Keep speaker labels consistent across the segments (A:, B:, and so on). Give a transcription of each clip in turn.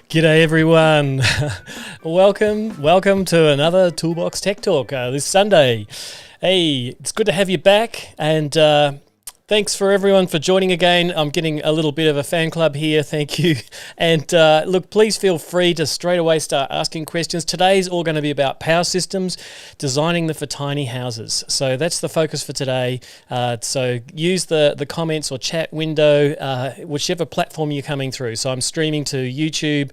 A: G'day everyone. Welcome to another Toolbox Tech Talk this Sunday. Hey, it's good to have you back, and thanks for everyone for joining again. I'm getting a little bit of a fan club here, thank you. And look, please feel free to straight away start asking questions. Today's all going to be about power systems, designing them for tiny houses. So that's the focus for today. So use the comments or chat window, whichever platform you're coming through. So I'm streaming to YouTube,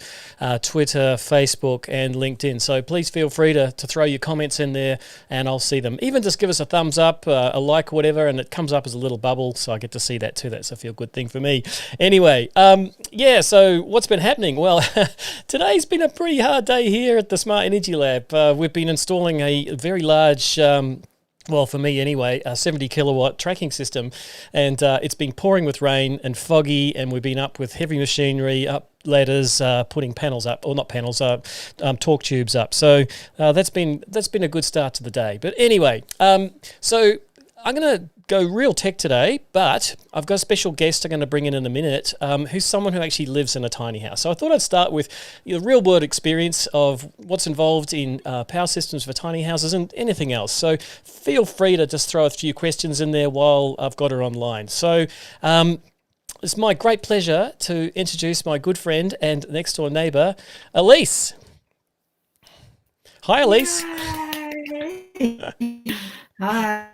A: Twitter, Facebook, and LinkedIn. So please feel free to throw your comments in there and I'll see them. Even just give us a thumbs up, a like, whatever, and it comes up as a little bubble. So I get to see that too. That's a feel good thing for me. Anyway, so what's been happening? Well, today's been a pretty hard day here at the Smart Energy Lab. We've been installing a very large, well, for me anyway, a 70 kilowatt tracking system, and it's been pouring with rain and foggy, and we've been up with heavy machinery, up ladders, putting panels up, or not panels, torque tubes up. So that's been a good start to the day. But anyway, so I'm going to go real tech today, but I've got a special guest I'm going to bring in a minute, who's someone who actually lives in a tiny house. So I thought I'd start with the real world experience of what's involved in power systems for tiny houses and anything else. So feel free to just throw a few questions in there while I've got her online. So it's my great pleasure to introduce my good friend and next door neighbour, Elise. Hi, Elise.
B: Hi.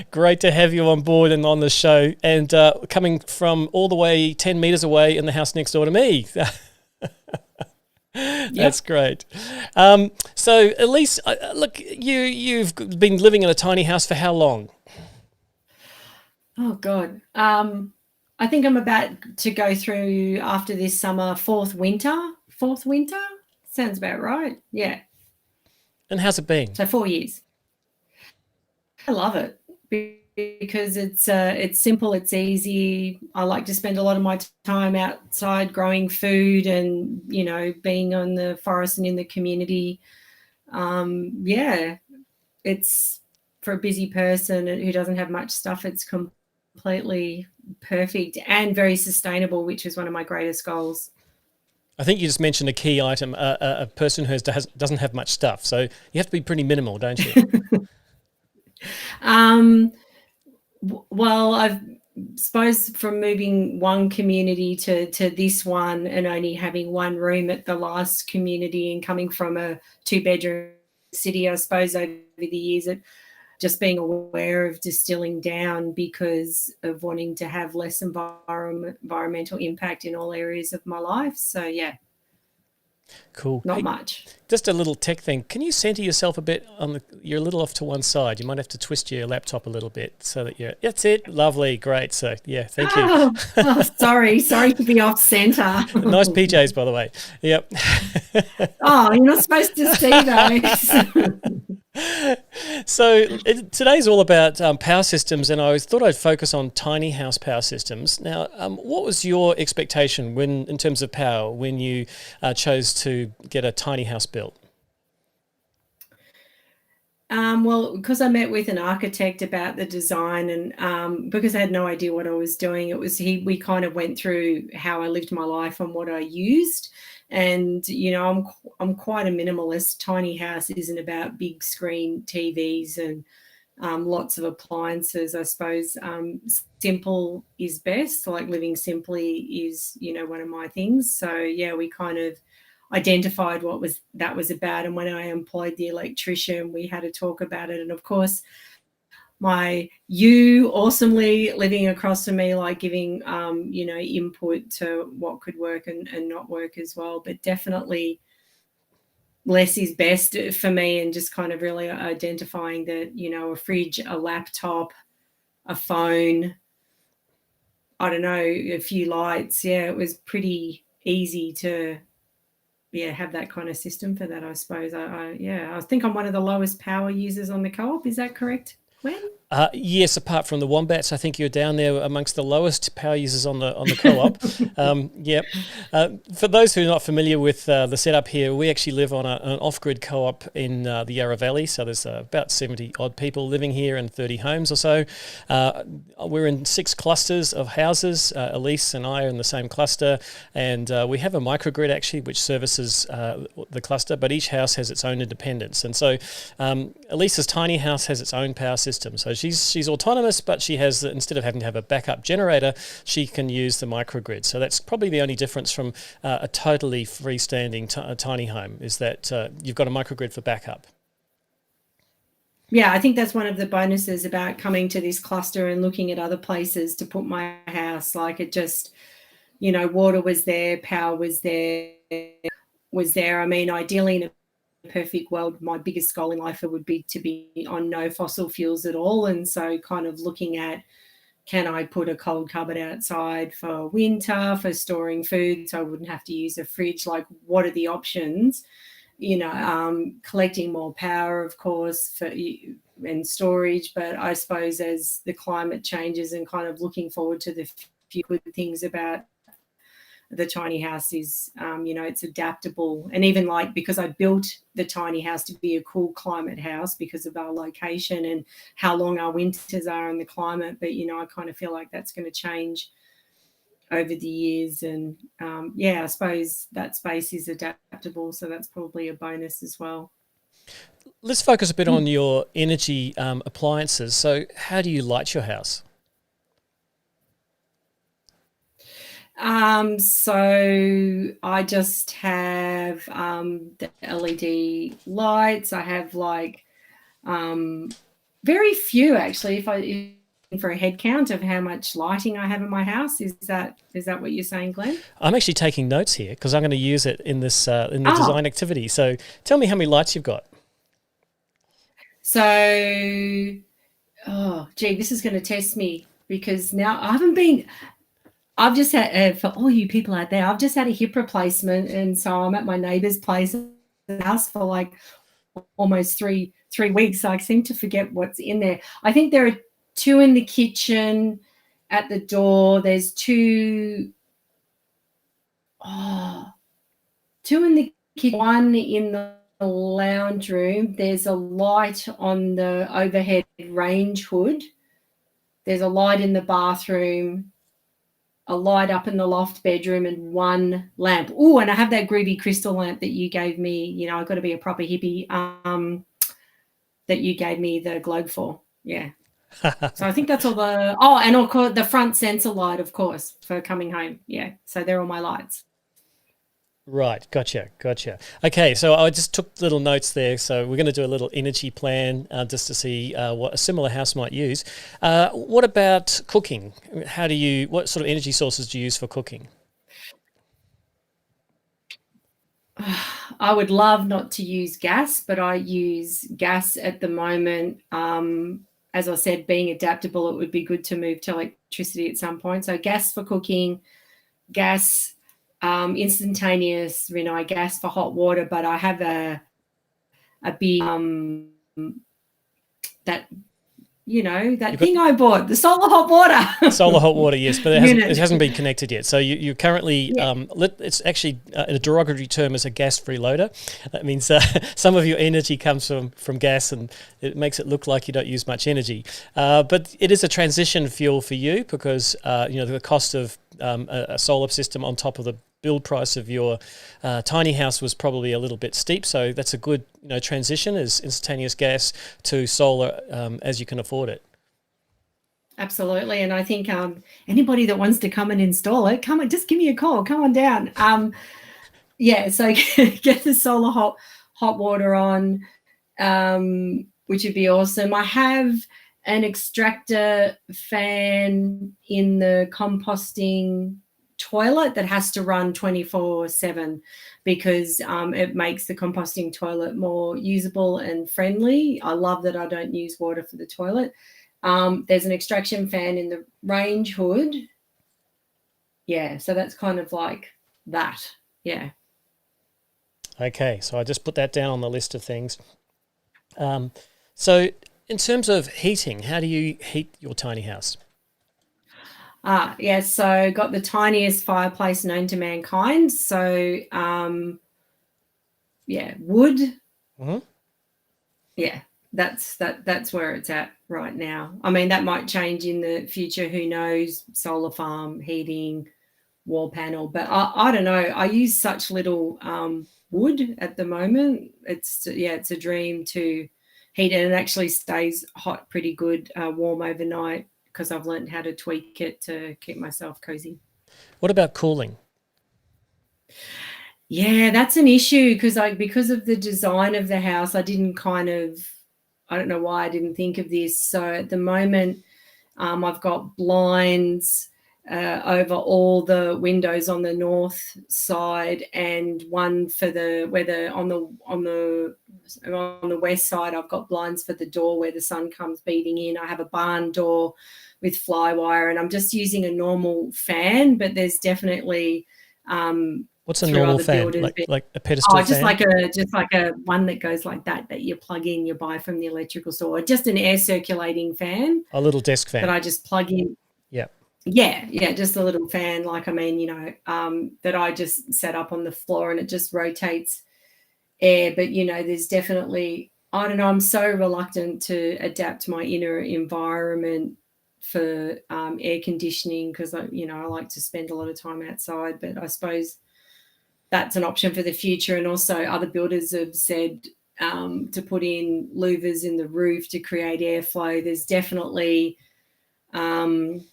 A: Great to have you on board and on the show, and coming from all the way 10 metres away in the house next door to me. That's great. So, Elise, look, you've been living in a tiny house for how long?
B: Oh God. I think I'm about to go through after this summer fourth winter. Fourth winter sounds about right. Yeah.
A: And how's it been?
B: So 4 years. I love it because it's simple, it's easy. I like to spend a lot of my time outside growing food and being on the forest and in the community. It's for a busy person who doesn't have much stuff. It's completely perfect and very sustainable, which is one of my greatest goals.
A: I think you just mentioned a key item, a person who doesn't have much stuff. So you have to be pretty minimal, don't you?
B: Well, I've suppose from moving one community to this one and only having one room at the last community and coming from a 2-bedroom city, I suppose over the years, it just being aware of distilling down because of wanting to have less environmental impact in all areas of my life. So yeah.
A: Cool.
B: Not
A: hey,
B: much.
A: Just a little tech thing. Can you center yourself a bit you're a little off to one side. You might have to twist your laptop a little bit so that that's it. Lovely. Great. So yeah, thank you.
B: Sorry to be off center.
A: Nice PJs, by the way. Yep.
B: Oh, you're not supposed to see those.
A: So today's all about power systems, and I thought I'd focus on tiny house power systems. Now, what was your expectation in terms of power when you chose to get a tiny house built?
B: Well, because I met with an architect about the design, and because I had no idea what I was doing, we kind of went through how I lived my life and what I used. And I'm quite a minimalist. Tiny house isn't about big screen TVs and lots of appliances. I suppose simple is best. Like living simply is one of my things. So yeah, we kind of identified what that was about, and when I employed the electrician, we had a talk about it. And of course, you awesomely living across from me, like giving input to what could work and not work as well. But definitely less is best for me, and just kind of really identifying that a fridge, a laptop, a phone, I don't know, a few lights. Yeah, it was pretty easy to have that kind of system for that, I suppose. I think I'm one of the lowest power users on the co-op. Is that correct, Glenn?
A: Yes, apart from the wombats, I think you're down there amongst the lowest power users on the co-op. Yep. For those who are not familiar with the setup here, we actually live on an off-grid co-op in the Yarra Valley. So there's about 70 odd people living here and 30 homes or so. We're in 6 clusters of houses. Elise and I are in the same cluster, and we have a microgrid actually which services the cluster, but each house has its own independence. And so Elise's tiny house has its own power system. So she's autonomous, but she has, instead of having to have a backup generator, she can use the microgrid. So that's probably the only difference from a totally freestanding tiny home, is that you've got a microgrid for backup.
B: Yeah, I think that's one of the bonuses about coming to this cluster and looking at other places to put my house. Like, it just, water was there, power was there. I mean, ideally in a perfect world, my biggest goal in life would be to be on no fossil fuels at all. And so kind of looking at, can I put a cold cupboard outside for winter, for storing food, so I wouldn't have to use a fridge? Like, what are the options? Collecting more power, of course, and storage. But I suppose as the climate changes, and kind of looking forward to the few good things about the tiny house is, it's adaptable. And even because I built the tiny house to be a cool climate house because of our location and how long our winters are and the climate. But, I kind of feel like that's going to change over the years. And I suppose that space is adaptable. So that's probably a bonus as well.
A: Let's focus a bit on your energy appliances. So how do you light your house?
B: So I just have the LED lights. I have very few, actually. If for a head count of how much lighting I have in my house, is that what you're saying, Glenn?
A: I'm actually taking notes here because I'm going to use it in this in the design activity. So tell me how many lights you've got.
B: So, this is going to test me, because now I've just had, for all you people out there, I've just had a hip replacement, and so I'm at my neighbour's place in the house for almost three weeks. So I seem to forget what's in there. I think there are 2 in the kitchen. At the door, there's 2 in the kitchen, 1 in the lounge room. There's a light on the overhead range hood. There's a light in the bathroom, a light up in the loft bedroom, and 1 lamp. Oh, and I have that groovy crystal lamp that you gave me. I've got to be a proper hippie, that you gave me the globe for. Yeah. So I think that's all and of course the front sensor light, of course, for coming home. Yeah. So they're all my lights.
A: Right, gotcha. Okay, so I just took little notes there. So we're going to do a little energy plan just to see what a similar house might use. What about cooking? What sort of energy sources do you use for cooking?
B: I would love not to use gas, but I use gas at the moment. As I said, being adaptable, it would be good to move to electricity at some point. So gas for cooking, gas instantaneous, gas for hot water. But I have a big that thing I bought, the solar hot water.
A: Solar hot water, yes, but it hasn't been connected yet. So you're currently, it's actually a derogatory term as a gas-free loader. That means some of your energy comes from gas, and it makes it look like you don't use much energy. But it is a transition fuel for you because, the cost of a solar system on top of the build price of your tiny house was probably a little bit steep. So that's a good transition, is instantaneous gas to solar as you can afford it.
B: Absolutely. And I think anybody that wants to come and install it, just give me a call. Come on down. So get the solar hot water on, which would be awesome. I have an extractor fan in the composting toilet that has to run 24/7 because it makes the composting toilet more usable and friendly. I love that I don't use water for the toilet. There's an extraction fan in the range hood. Yeah, so that's kind of like that. Yeah.
A: Okay, so I just put that down on the list of things. So In terms of heating, how do you heat your tiny house?
B: Yeah, so got the tiniest fireplace known to mankind. So, yeah, wood.
A: Mm-hmm.
B: Yeah, that's where it's at right now. I mean, that might change in the future. Who knows? Solar farm, heating, wall panel. But I don't know. I use such little wood at the moment. It's a dream to heat it, and it actually stays hot pretty good, warm overnight because I've learned how to tweak it to keep myself cozy.
A: What about cooling?
B: Yeah, that's an issue because of the design of the house, I didn't I don't know why I didn't think of this. So at the moment, I've got blinds over all the windows on the north side, and one for the where the on the west side. I've got blinds for the door where the sun comes beating in. I have a barn door with fly wire, and I'm just using a normal fan. But there's definitely
A: What's a
B: through
A: normal
B: other
A: fan?
B: builders.
A: Like a pedestal
B: Just
A: fan?
B: like a one that goes like that you plug in, you buy from the electrical store. Just an air circulating fan
A: A little desk
B: that
A: fan.
B: I just plug in.
A: Yeah.
B: Yeah, just a little fan. Like, I mean, that I just set up on the floor and it just rotates air. But there's definitely, I don't know. I'm so reluctant to adapt my inner environment for air conditioning because I like to spend a lot of time outside. But I suppose that's an option for the future. And also other builders have said to put in louvers in the roof to create airflow. There's definitely kind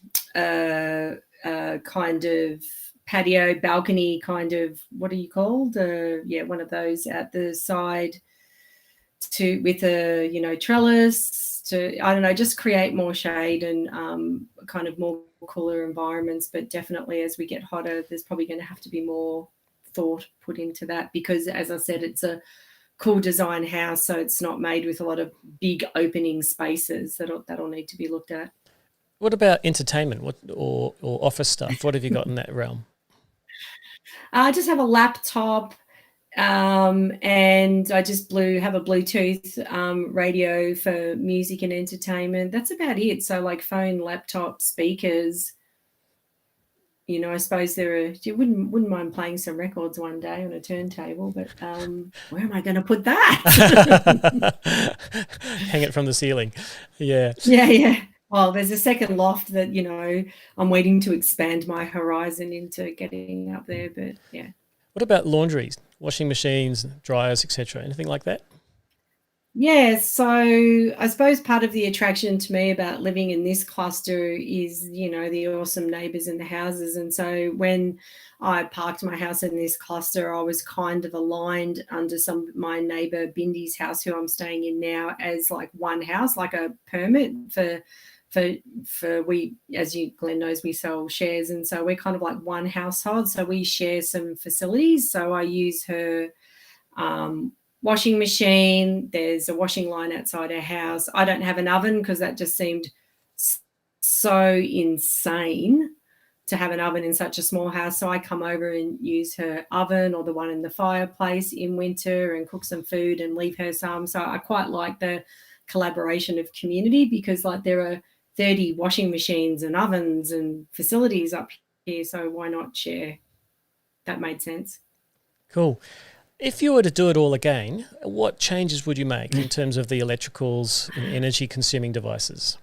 B: of patio balcony kind of, what are you called? One of those at the side with a trellis to, I don't know, just create more shade and kind of more cooler environments. But definitely as we get hotter, there's probably going to have to be more thought put into that because, as I said, it's a cool design house, so it's not made with a lot of big opening spaces. That'll need to be looked at.
A: What about entertainment? Or office stuff? What have you got in that realm?
B: I just have a laptop, and I just have a Bluetooth radio for music and entertainment. That's about it. So like phone, laptop, speakers. I suppose you wouldn't mind playing some records one day on a turntable, but where am I going to put that?
A: Hang it from the ceiling. Yeah.
B: Yeah. Well, there's a second loft that, I'm waiting to expand my horizon into getting up there, but yeah.
A: What about laundries, washing machines, dryers, etc.? Anything like that?
B: Yeah, so I suppose part of the attraction to me about living in this cluster is, the awesome neighbours in the houses. And so when I parked my house in this cluster, I was kind of aligned under my neighbour Bindy's house, who I'm staying in now, as like one house, like a permit for we, as Glenn knows, we sell shares. And so we're kind of like one household. So we share some facilities. So I use her washing machine. There's a washing line outside our house. I don't have an oven because that just seemed so insane to have an oven in such a small house. So I come over and use her oven or the one in the fireplace in winter and cook some food and leave her some. So I quite like the collaboration of community because like there are 30 washing machines and ovens and facilities up here. So why not share? That made sense.
A: Cool. If you were to do it all again, what changes would you make in terms of the electricals and energy consuming devices?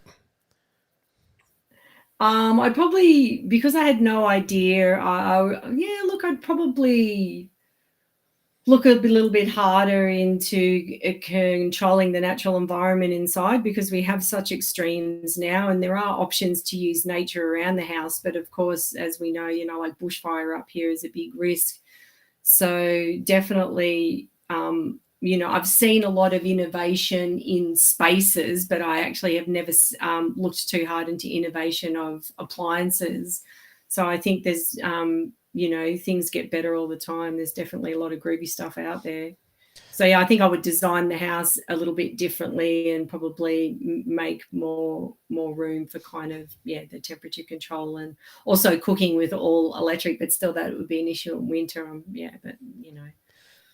B: I'd probably, because I had no idea, I'd probably look a little bit harder into controlling the natural environment inside because we have such extremes now and there are options to use nature around the house. But of course, as we know, like bushfire up here is a big risk. So definitely, I've seen a lot of innovation in spaces, but I actually have never looked too hard into innovation of appliances. So I think there's, things get better all the time. There's definitely a lot of groovy stuff out there. So yeah, I think I would design the house a little bit differently and probably make more room for kind of the temperature control and also cooking with all electric. But still, that would be an issue in winter. But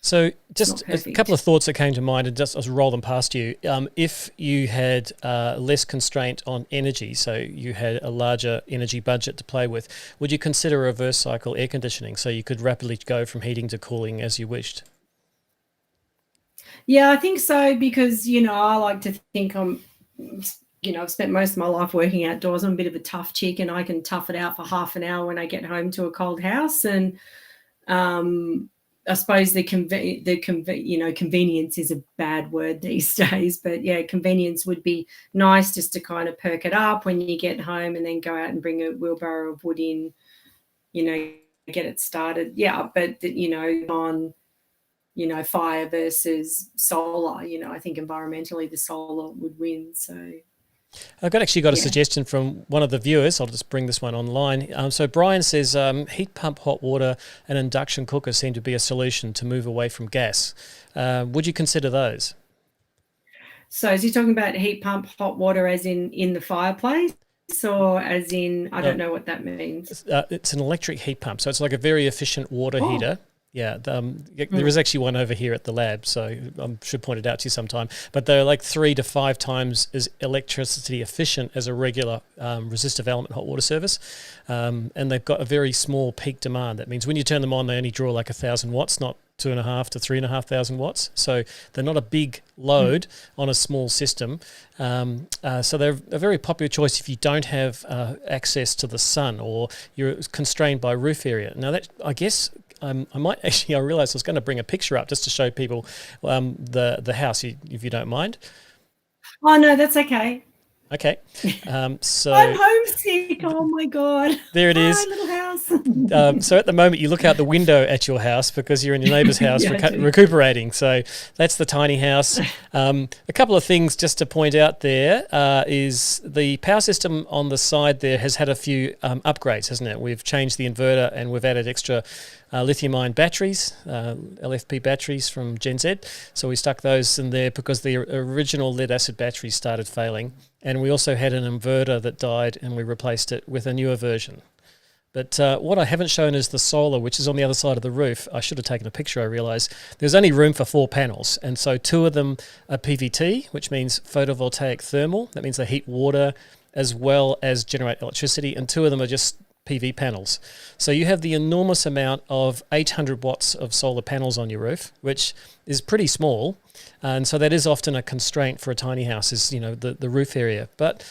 A: So
B: It's not
A: just a couple
B: perfect.
A: of thoughts that came to mind and just I'll roll them past you. If you had less constraint on energy, so you had a larger energy budget to play with, would you consider reverse cycle air conditioning so you could rapidly go from heating to cooling as you wished?
B: Yeah, I think so because, I like to think I've spent most of my life working outdoors. I'm a bit of a tough chick and I can tough it out for half an hour when I get home to a cold house. And I suppose convenience is a bad word these days, but yeah, convenience would be nice just to kind of perk it up when you get home and then go out and bring a wheelbarrow of wood in, get it started. Yeah, but on fire versus solar, I think environmentally the solar would win. So
A: I've actually got a
B: yeah.
A: suggestion from one of the viewers. I'll just bring this one online. So Brian says heat pump hot water and induction cooker seem to be a solution to move away from gas. Would you consider those?
B: So is he talking about heat pump hot water as in the fireplace, or as in, I don't know what that means?
A: It's an electric heat pump, so it's like a very efficient water heater. Yeah, there is actually one over here at the lab, so I should point it out to you sometime. But they're like 3 to 5 times as electricity efficient as a regular resistive element hot water service. And they've got a very small peak demand. That means when you turn them on, they only draw like 1,000 watts, not 2,500 to 3,500 watts. So they're not a big load on a small system. So they're a very popular choice if you don't have access to the sun or you're constrained by roof area. Now, that I guess I realised I was going to bring a picture up just to show people the house, if you don't mind.
B: Oh, no, that's okay.
A: Okay. So
B: I'm homesick. Oh, my God.
A: There it is.
B: My little house.
A: So at the moment, you look out the window at your house because you're in your neighbour's house recuperating. So that's the tiny house. A couple of things just to point out there is the power system on the side there has had a few upgrades, hasn't it? We've changed the inverter and we've added extra lithium-ion batteries, LFP batteries from Gen Z. So we stuck those in there because the original lead-acid batteries started failing. And we also had an inverter that died and we replaced it with a newer version. But what I haven't shown is the solar, which is on the other side of the roof. I should have taken a picture, I realise. There's only room for 4 panels. And so 2 of them are PVT, which means photovoltaic thermal. That means they heat water as well as generate electricity. And 2 of them are just PV panels. So you have the enormous amount of 800 watts of solar panels on your roof, which is pretty small. And so that is often a constraint for a tiny house is, the roof area. But,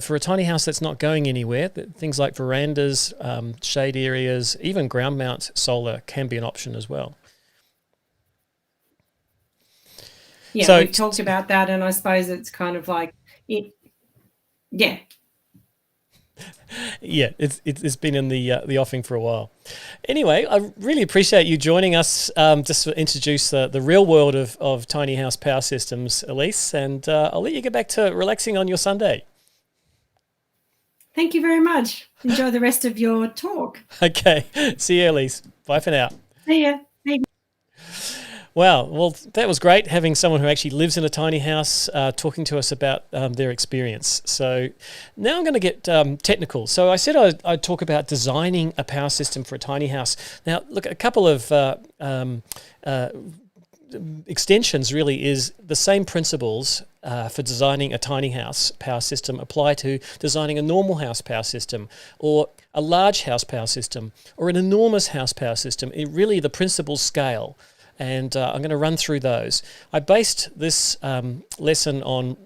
A: for a tiny house that's not going anywhere, things like verandas, shade areas, even ground mount solar can be an option as well.
B: Yeah, so, we've talked about that, and I suppose it's kind of like it. Yeah.
A: Yeah, it's been in the offing for a while. Anyway, I really appreciate you joining us just to introduce the real world of tiny house power systems, Elise, and I'll let you get back to relaxing on your Sunday.
B: Thank you very much. Enjoy the rest of your talk.
A: Okay. See you, Elise. Bye for now.
B: See ya.
A: Wow. Well, that was great having someone who actually lives in a tiny house talking to us about their experience. So now I'm going to get technical. So I said I'd talk about designing a power system for a tiny house. Now, look, a couple of extensions really is the same principles for designing a tiny house power system apply to designing a normal house power system or a large house power system or an enormous house power system. The principles scale. And I'm going to run through those. I based this lesson on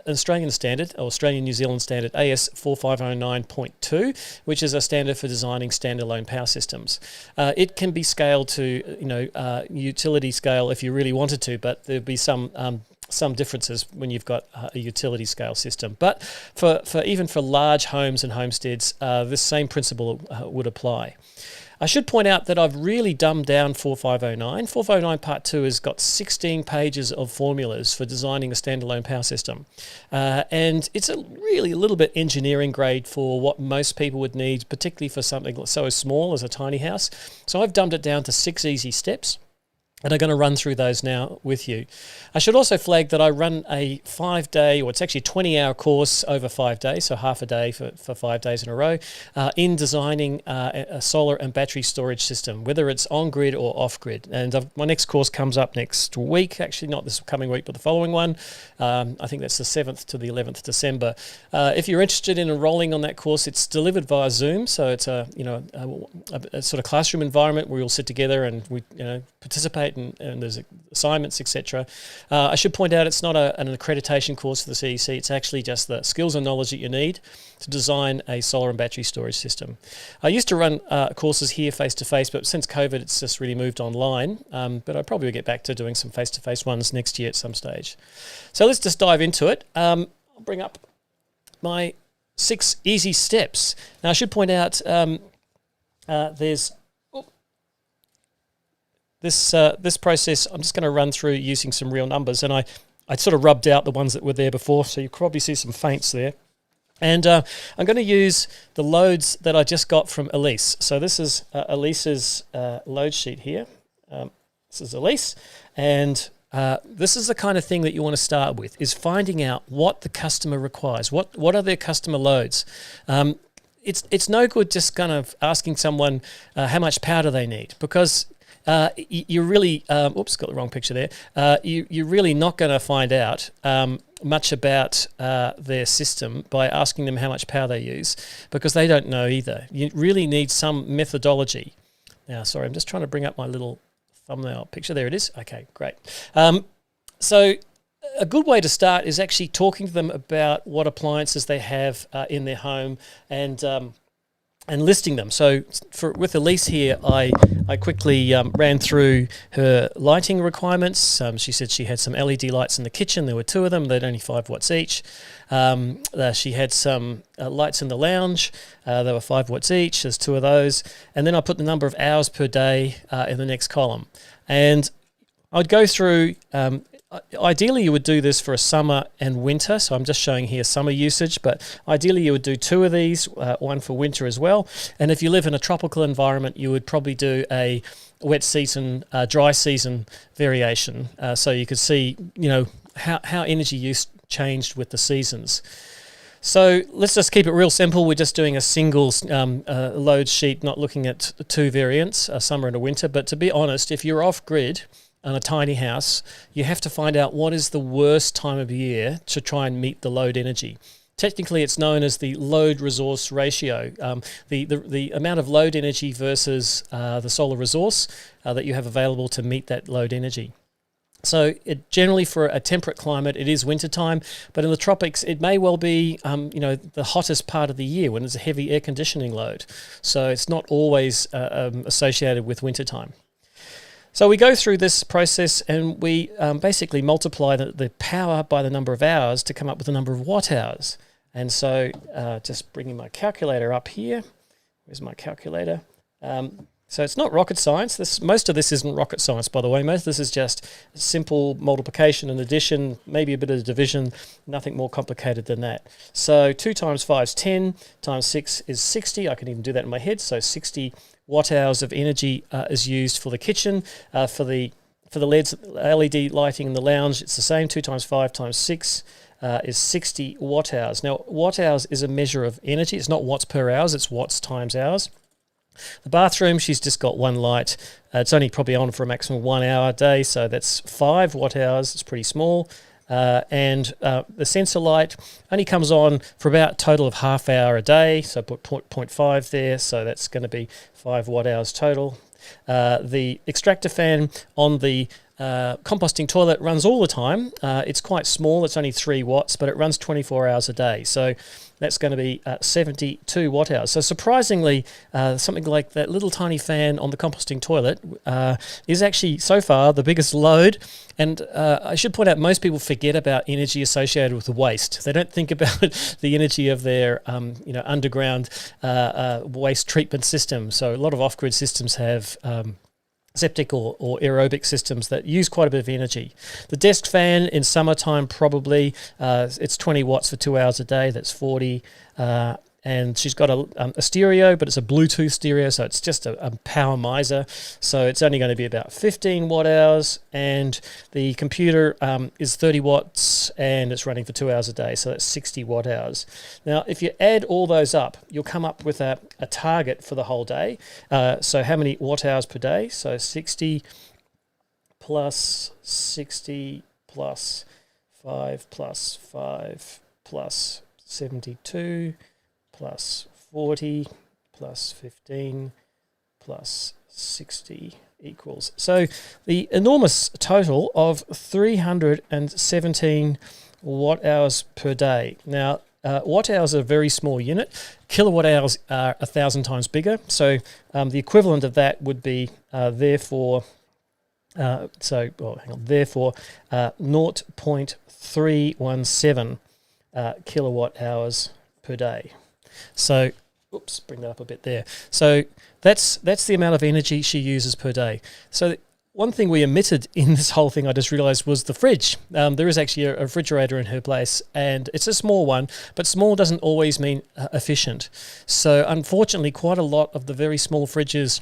A: Australian standard, or Australian New Zealand standard, AS 4509.2, which is a standard for designing standalone power systems. It can be scaled to, utility scale if you really wanted to, but there'd be some differences when you've got a utility scale system. But for even for large homes and homesteads, this same principle would apply. I should point out that I've really dumbed down 4509. 4509 Part 2 has got 16 pages of formulas for designing a standalone power system. And it's a little bit engineering grade for what most people would need, particularly for something so small as a tiny house. So I've dumbed it down to 6 easy steps. And I'm going to run through those now with you. I should also flag that I run a 5-day, or it's actually a 20-hour course over 5 days, so half a day for 5 days in a row, in designing a solar and battery storage system, whether it's on-grid or off-grid. And my next course comes up next week, actually not this coming week, but the following one. I think that's the 7th to the 11th December. If you're interested in enrolling on that course, it's delivered via Zoom, so it's a sort of classroom environment where we'll sit together and we participate. And there's assignments, etc. I should point out it's not an accreditation course for the CEC. It's actually just the skills and knowledge that you need to design a solar and battery storage system. I used to run courses here face-to-face, but since COVID, it's just really moved online. But I'll probably get back to doing some face-to-face ones next year at some stage. So let's just dive into it. I'll bring up my 6 easy steps. Now, I should point out there's... This process, I'm just going to run through using some real numbers, and I sort of rubbed out the ones that were there before, so you probably see some feints there. And I'm going to use the loads that I just got from Elise. So this is Elise's load sheet here. This is Elise, and this is the kind of thing that you want to start with, is finding out what the customer requires. What are their customer loads? It's no good just kind of asking someone how much power do they need, because you're really, got the wrong picture there. You're really not going to find out much about their system by asking them how much power they use, because they don't know either. You really need some methodology. Now, sorry, I'm just trying to bring up my little thumbnail picture. There it is. Okay, great. So a good way to start is actually talking to them about what appliances they have in their home and listing them. So with Elise here, I quickly ran through her lighting requirements. She said she had some LED lights in the kitchen. There were 2 of them. They're only 5 watts each. She had some lights in the lounge. They were 5 watts each. There's 2 of those. And then I put the number of hours per day in the next column. And I'd go through... ideally, you would do this for a summer and winter. So I'm just showing here summer usage, but ideally you would do 2 of these, one for winter as well. And if you live in a tropical environment, you would probably do a wet season, dry season variation. So you could see, how energy use changed with the seasons. So let's just keep it real simple. We're just doing a single load sheet, not looking at 2 variants, a summer and a winter. But to be honest, if you're off grid on a tiny house, you have to find out what is the worst time of year to try and meet the load energy. Technically, it's known as the load resource ratio, the amount of load energy versus the solar resource that you have available to meet that load energy. So generally for a temperate climate, it is wintertime, but in the tropics, it may well be the hottest part of the year when there's a heavy air conditioning load. So it's not always associated with wintertime. So we go through this process and we basically multiply the power by the number of hours to come up with the number of watt hours. And so just bringing my calculator up here. Where's my calculator? So it's not rocket science. Most of this isn't rocket science, by the way. Most of this is just simple multiplication and addition, maybe a bit of division, nothing more complicated than that. So 2 times 5 is 10, times 6 is 60. I can even do that in my head. So 60 watt hours of energy is used for the kitchen. For the LED lighting in the lounge, it's the same. 2 times 5 times 6 is 60 watt hours. Now, watt hours is a measure of energy. It's not watts per hours, it's watts times hours. The bathroom, she's just got 1 light. It's only probably on for a maximum of 1 hour a day, so that's 5 watt hours. It's pretty small. And the sensor light only comes on for about a total of half hour a day, so put 0.5 there, so that's going to be 5 watt hours total. The extractor fan on the composting toilet runs all the time. It's quite small, it's only 3 watts, but it runs 24 hours a day. So that's going to be 72 watt hours. So surprisingly, something like that little tiny fan on the composting toilet is actually so far the biggest load. And I should point out, most people forget about energy associated with waste. They don't think about the energy of their underground waste treatment system. So a lot of off-grid systems have septic or aerobic systems that use quite a bit of energy. The desk fan in summertime, probably it's 20 watts for 2 hours a day. That's 40. and she's got a stereo, but it's a Bluetooth stereo, so it's just a power miser. So it's only going to be about 15 watt hours, and the computer is 30 watts, and it's running for 2 hours a day, so that's 60 watt hours. Now, if you add all those up, you'll come up with a target for the whole day. So how many watt hours per day? So 60 plus 60 plus 5 plus 5 plus 72 plus 40 plus 15 plus 60 equals. So the enormous total of 317 watt hours per day. Now, watt hours are a very small unit. Kilowatt hours are 1,000 times bigger. So the equivalent of that would be therefore 0.317 kilowatt hours per day. So, bring that up a bit there. So that's the amount of energy she uses per day. So one thing we omitted in this whole thing, I just realised, was the fridge. There is actually a refrigerator in her place, and it's a small one, but small doesn't always mean efficient. So unfortunately, quite a lot of the very small fridges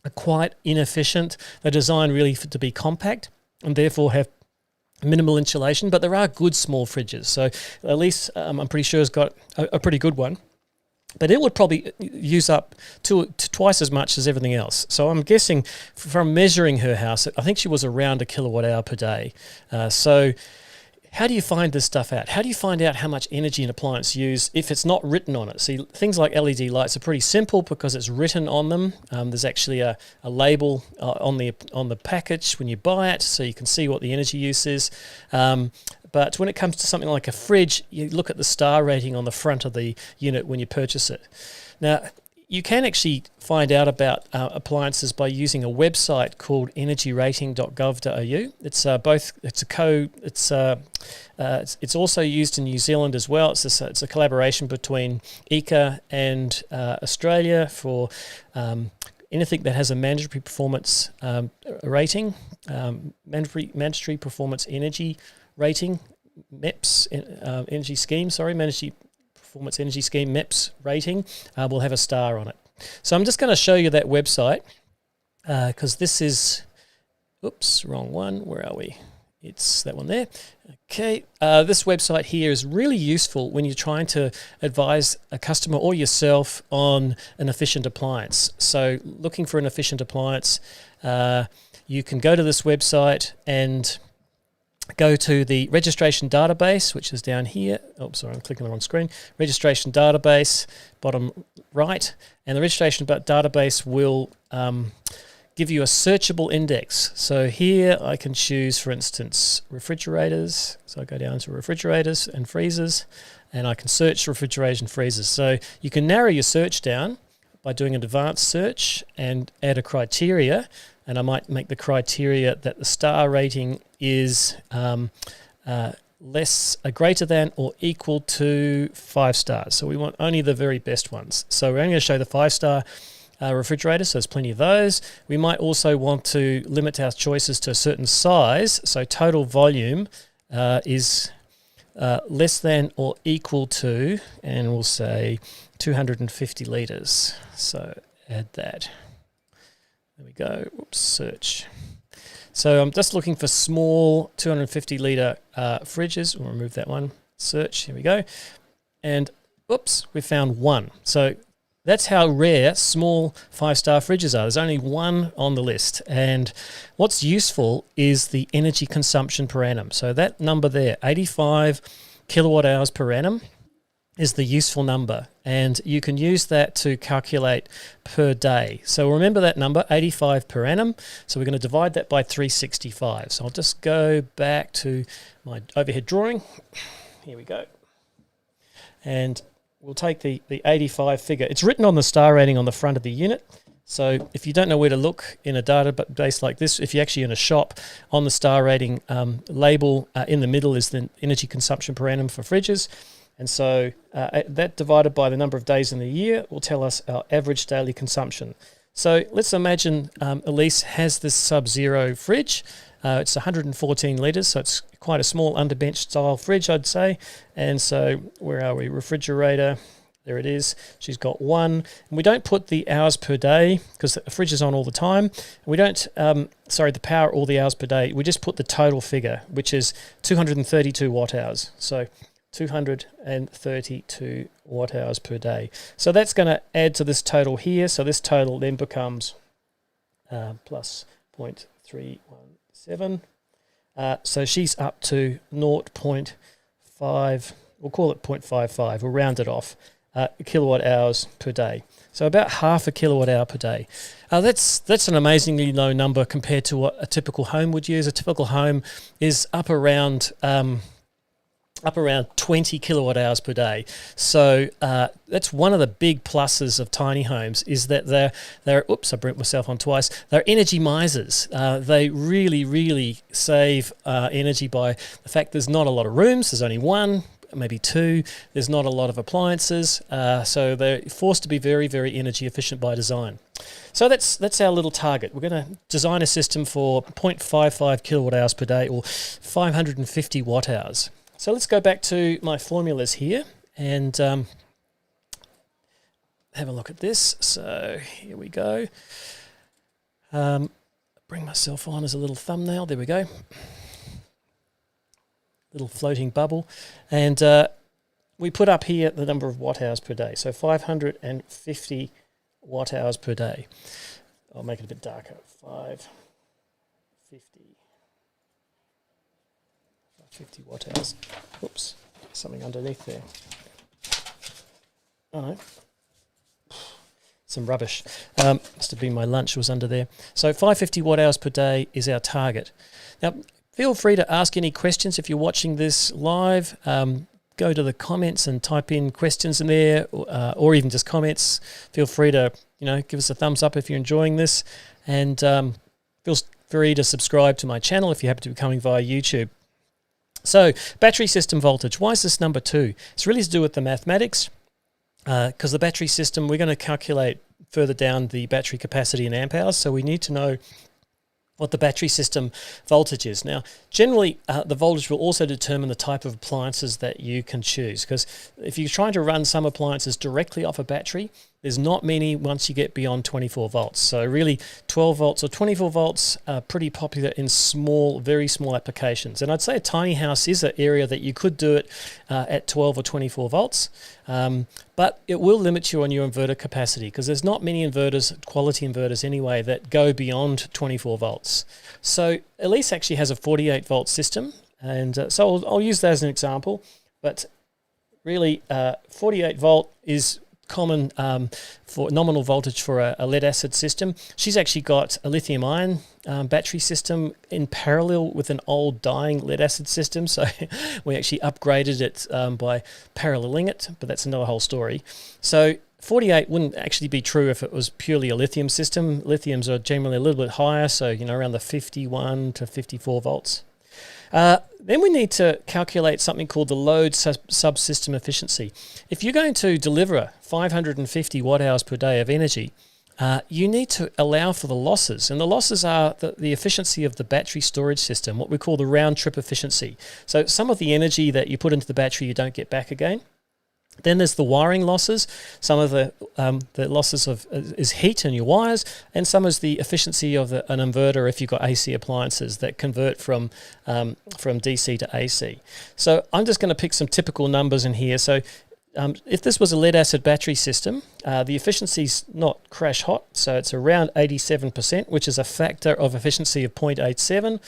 A: are quite inefficient. They're designed really to be compact and therefore have minimal insulation, but there are good small fridges. So at least I'm pretty sure it's got a pretty good one. But it would probably use up twice as much as everything else. So I'm guessing from measuring her house, I think she was around a kilowatt hour per day. So how do you find this stuff out? How do you find out how much energy an appliance uses if it's not written on it? See, things like LED lights are pretty simple because it's written on them. There's actually a label on the package when you buy it, so you can see what the energy use is. But when it comes to something like a fridge, you look at the star rating on the front of the unit when you purchase it. Now, you can actually find out about appliances by using a website called energyrating.gov.au. It's also used in New Zealand as well. It's a collaboration between ECA and Australia for anything that has a mandatory performance rating, mandatory performance energy rating, MEPS energy scheme. Mandatory performance energy scheme MEPS rating will have a star on it. So I'm just going to show you that website because this is, wrong one. Where are we? It's that one there. Okay, this website here is really useful when you're trying to advise a customer or yourself on an efficient appliance. So looking for an efficient appliance, you can go to this website and go to the registration database, which is down here. I'm clicking on the wrong screen. Registration database, bottom right. And the registration database will give you a searchable index. So here I can choose, for instance, refrigerators. So I go down to refrigerators and freezers, and I can search refrigerators and freezers. So you can narrow your search down by doing an advanced search and add a criteria. And I might make the criteria that the star rating is greater than or equal to 5 stars. So we want only the very best ones. So we're only going to show the 5-star refrigerators, so there's plenty of those. We might also want to limit our choices to a certain size. So total volume is less than or equal to, and we'll say 250 litres. So add that. There we go. Search. So I'm just looking for small 250 litre fridges. We'll remove that one. Search. Here we go. And we found one. So that's how rare small 5-star fridges are. There's only one on the list. And what's useful is the energy consumption per annum. So that number there, 85 kilowatt hours per annum, is the useful number, and you can use that to calculate per day. So remember that number, 85 per annum. So we're going to divide that by 365. So I'll just go back to my overhead drawing. Here we go. And we'll take the 85 figure. It's written on the star rating on the front of the unit. So if you don't know where to look in a database like this, if you're actually in a shop, on the star rating label in the middle is the energy consumption per annum for fridges. And so that divided by the number of days in the year will tell us our average daily consumption. So let's imagine Elise has this Sub-Zero fridge. It's 114 litres, so it's quite a small underbench style fridge, I'd say. And so where are we? Refrigerator There it is. She's got 1. And we don't put the hours per day because the fridge is on all the time. We don't, the power all the hours per day. We just put the total figure, which is 232 watt hours. So 232 watt hours per day. So that's going to add to this total here. So this total then becomes plus 0.317. So she's up to 0.5, we'll call it 0.55, we'll round it off, kilowatt hours per day. So about half a kilowatt hour per day. That's an amazingly low number compared to what a typical home would use. A typical home is up around 20 kilowatt hours per day. So that's one of the big pluses of tiny homes is that they're oops, I burnt myself on twice. They're energy misers. They really, really save energy by the fact there's not a lot of rooms. There's only 1, maybe 2. There's not a lot of appliances. So they're forced to be very, very energy efficient by design. So that's our little target. We're going to design a system for 0.55 kilowatt hours per day or 550 watt hours. So let's go back to my formulas here and have a look at this. So here we go. Bring myself on as a little thumbnail. There we go. Little floating bubble. And we put up here the number of watt hours per day. So 550 watt hours per day. I'll make it a bit darker. 550 watt hours. Oops, something underneath there. Oh no, some rubbish. Must have been my lunch was under there. So 550 watt hours per day is our target. Now, feel free to ask any questions if you're watching this live. Go to the comments and type in questions in there, or even just comments. Feel free to give us a thumbs up if you're enjoying this, and feel free to subscribe to my channel if you happen to be coming via YouTube. So, battery system voltage. Why is this number 2? It's really to do with the mathematics, because the battery system, we're going to calculate further down the battery capacity in amp hours, so we need to know what the battery system voltage is. Now, generally, the voltage will also determine the type of appliances that you can choose, because if you're trying to run some appliances directly off a battery, there's not many once you get beyond 24 volts. So really 12 volts or 24 volts are pretty popular in small, very small applications. And I'd say a tiny house is an area that you could do it at 12 or 24 volts, but it will limit you on your inverter capacity because there's not many inverters, quality inverters anyway, that go beyond 24 volts. So Elise actually has a 48 volt system, and so I'll use that as an example, but really 48 volt is common for nominal voltage for a lead acid system. She's actually got a lithium ion battery system in parallel with an old dying lead acid system, so we actually upgraded it by paralleling it, but that's another whole story. So 48 wouldn't actually be true if it was purely a lithium system. Lithiums are generally a little bit higher, so around the 51 to 54 volts. Then we need to calculate something called the load subsystem efficiency. If you're going to deliver 550 watt hours per day of energy, you need to allow for the losses. And the losses are the efficiency of the battery storage system, what we call the round trip efficiency. So some of the energy that you put into the battery you don't get back again. Then there's the wiring losses. Some of the losses is heat in your wires, and some is the efficiency of an inverter if you've got AC appliances that convert from DC to AC. So I'm just going to pick some typical numbers in here. So if this was a lead acid battery system, the efficiency's not crash hot, so it's around 87%, which is a factor of efficiency of 0.87.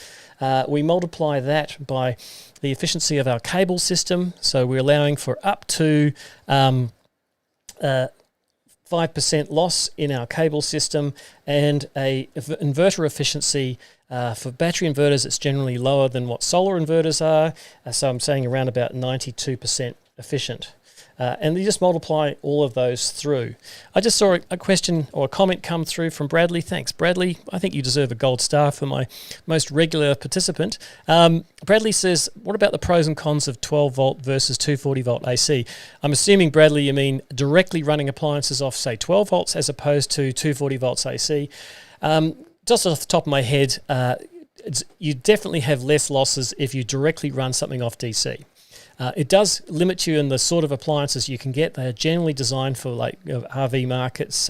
A: We multiply that by the efficiency of our cable system, so we're allowing for up to 5% loss in our cable system, and a inverter efficiency for battery inverters, it's generally lower than what solar inverters are, so I'm saying around about 92% efficient. And you just multiply all of those through. I just saw a question or a comment come through from Bradley. Thanks, Bradley. I think you deserve a gold star for my most regular participant. Bradley says, what about the pros and cons of 12 volt versus 240 volt AC? I'm assuming, Bradley, you mean directly running appliances off, say, 12 volts as opposed to 240 volts AC. Just off the top of my head, you definitely have less losses if you directly run something off DC. It does limit you in the sort of appliances you can get. They are generally designed for like RV markets,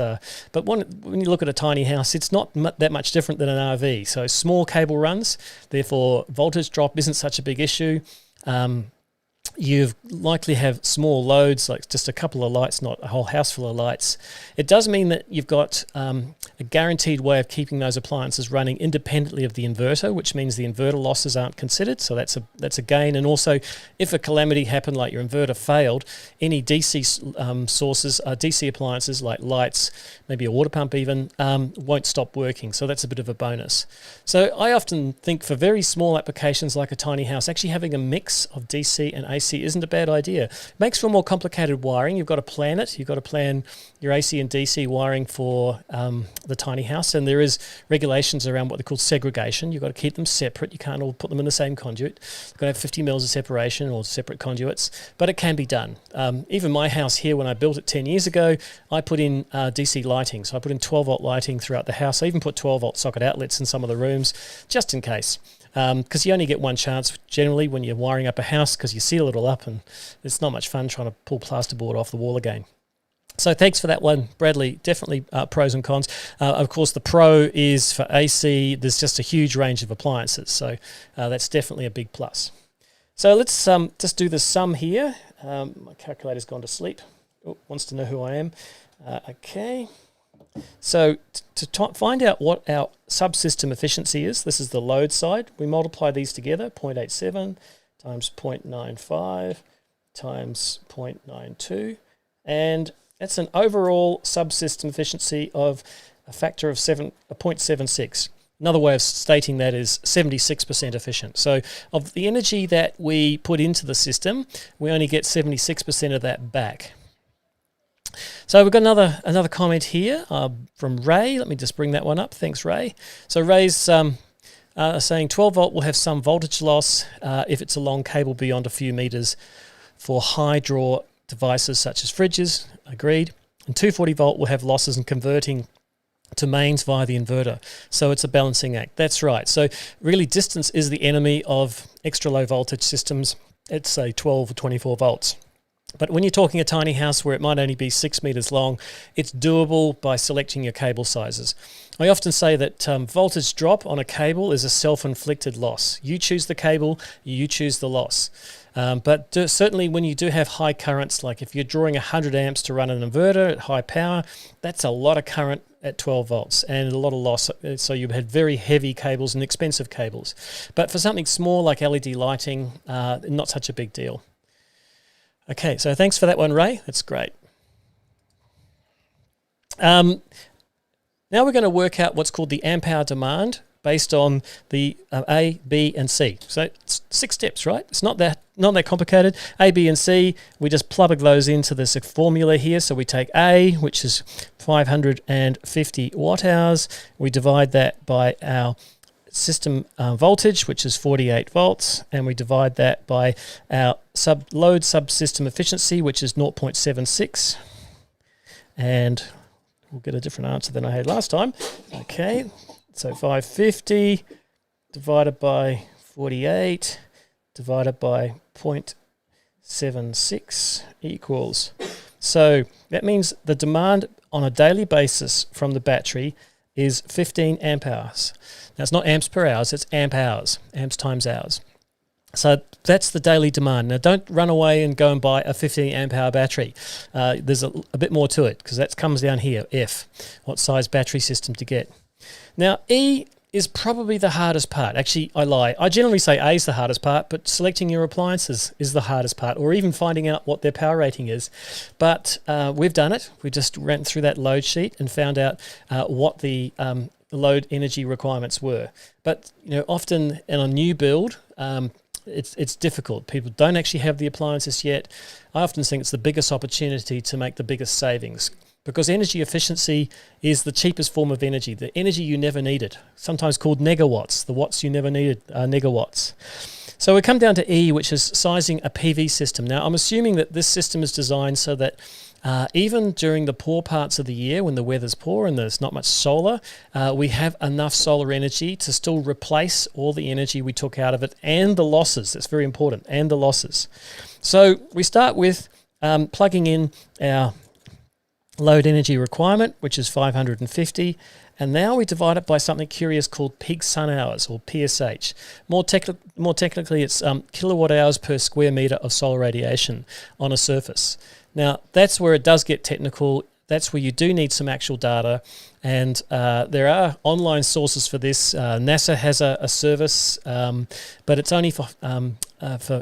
A: but when you look at a tiny house, it's not that much different than an RV. So small cable runs, therefore voltage drop isn't such a big issue. You likely have small loads, like just a couple of lights, not a whole house full of lights. It does mean that you've got a guaranteed way of keeping those appliances running independently of the inverter, which means the inverter losses aren't considered. So that's a gain. And also, if a calamity happened, like your inverter failed, any DC sources, DC appliances like lights, maybe a water pump even, won't stop working. So that's a bit of a bonus. So I often think for very small applications like a tiny house, actually having a mix of DC and AC isn't a bad idea. It makes for more complicated wiring. You've got to plan it. You've got to plan your AC and DC wiring for the tiny house, and there is regulations around what they call segregation. You've got to keep them separate. You can't all put them in the same conduit. You've got to have 50 mils of separation or separate conduits, but it can be done. Even my house here, when I built it 10 years ago, I put in DC lighting. So I put in 12-volt lighting throughout the house. I even put 12-volt socket outlets in some of the rooms, just in case. Because you only get one chance generally when you're wiring up a house, because you seal it all up and it's not much fun trying to pull plasterboard off the wall again. So thanks for that one, Bradley. Definitely pros and cons. Of course, the pro is for AC. There's just a huge range of appliances, so that's definitely a big plus. So let's just do the sum here. My calculator's gone to sleep. Oh, wants to know who I am. Okay. So to find out what our subsystem efficiency is, this is the load side. We multiply these together, 0.87 times 0.95 times 0.92, and that's an overall subsystem efficiency of a factor of 0.76. Another way of stating that is 76% efficient. So of the energy that we put into the system, we only get 76% of that back. So we've got another comment here from Ray. Let me just bring that one up. Thanks, Ray. So Ray's saying 12 volt will have some voltage loss if it's a long cable beyond a few meters for high draw devices such as fridges. Agreed. And 240 volt will have losses in converting to mains via the inverter. So it's a balancing act. That's right. So really distance is the enemy of extra low voltage systems at say 12 or 24 volts. But when you're talking a tiny house where it might only be 6 meters long, it's doable by selecting your cable sizes. I often say that voltage drop on a cable is a self-inflicted loss. You choose the cable, you choose the loss. But certainly when you do have high currents, like if you're drawing 100 amps to run an inverter at high power, that's a lot of current at 12 volts and a lot of loss. So you've had very heavy cables and expensive cables. But for something small like LED lighting, not such a big deal. Okay, so thanks for that one, Ray. That's great. Now we're going to work out what's called the amp hour demand based on the A, B, and C. So it's 6 steps, right? It's not that complicated. A, B, and C, we just plug those into this formula here. So we take A, which is 550 watt hours. We divide that by our system voltage, which is 48 volts, and we divide that by our load subsystem efficiency, which is 0.76, and we'll get a different answer than I had last time. Okay, so 550 divided by 48 divided by 0.76 equals. So that means the demand on a daily basis from the battery is 15 amp hours. Now, it's not amps per hours, it's amp hours, amps times hours. So that's the daily demand. Now, don't run away and go and buy a 15 amp hour battery. There's a bit more to it, because that comes down here, F, what size battery system to get. Now, E is probably the hardest part. Actually, I lie. I generally say A is the hardest part, but selecting your appliances is the hardest part, or even finding out what their power rating is. But we've done it. We just ran through that load sheet and found out what the load energy requirements were. But often in a new build, it's difficult. People don't actually have the appliances yet. I often think it's the biggest opportunity to make the biggest savings, because energy efficiency is the cheapest form of energy, the energy you never needed, sometimes called negawatts. The watts you never needed are negawatts. So we come down to E, which is sizing a PV system. Now, I'm assuming that this system is designed so that even during the poor parts of the year when the weather's poor and there's not much solar, we have enough solar energy to still replace all the energy we took out of it and the losses. That's very important, and the losses. So we start with plugging in our load energy requirement, which is 550, and now we divide it by something curious called peak sun hours, or PSH. More technically, it's kilowatt hours per square meter of solar radiation on a surface. Now, that's where it does get technical. That's where you do need some actual data, and there are online sources for this. NASA has a service, but it's only for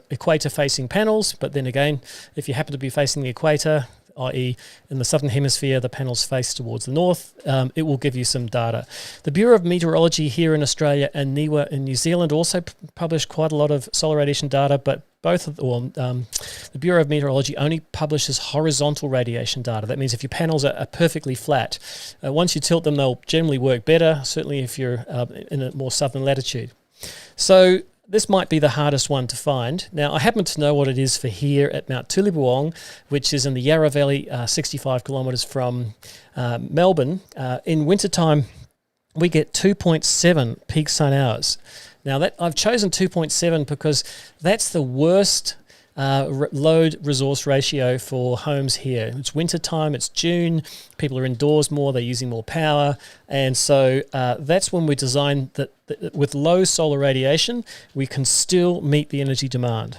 A: equator-facing panels. But then again, if you happen to be facing the equator, i.e. in the southern hemisphere, the panels face towards the north, it will give you some data. The Bureau of Meteorology here in Australia and NIWA in New Zealand also publish quite a lot of solar radiation data, but the Bureau of Meteorology only publishes horizontal radiation data. That means if your panels are perfectly flat, once you tilt them, they'll generally work better, certainly if you're in a more southern latitude. So this might be the hardest one to find. Now, I happen to know what it is for here at Mount Tulliebrawong, which is in the Yarra Valley, 65 kilometres from Melbourne. In wintertime, we get 2.7 peak sun hours. Now, I've chosen 2.7 because that's the worst load resource ratio for homes here. It's winter time, it's June, people are indoors more, they're using more power, and so that's when we design that with low solar radiation, we can still meet the energy demand.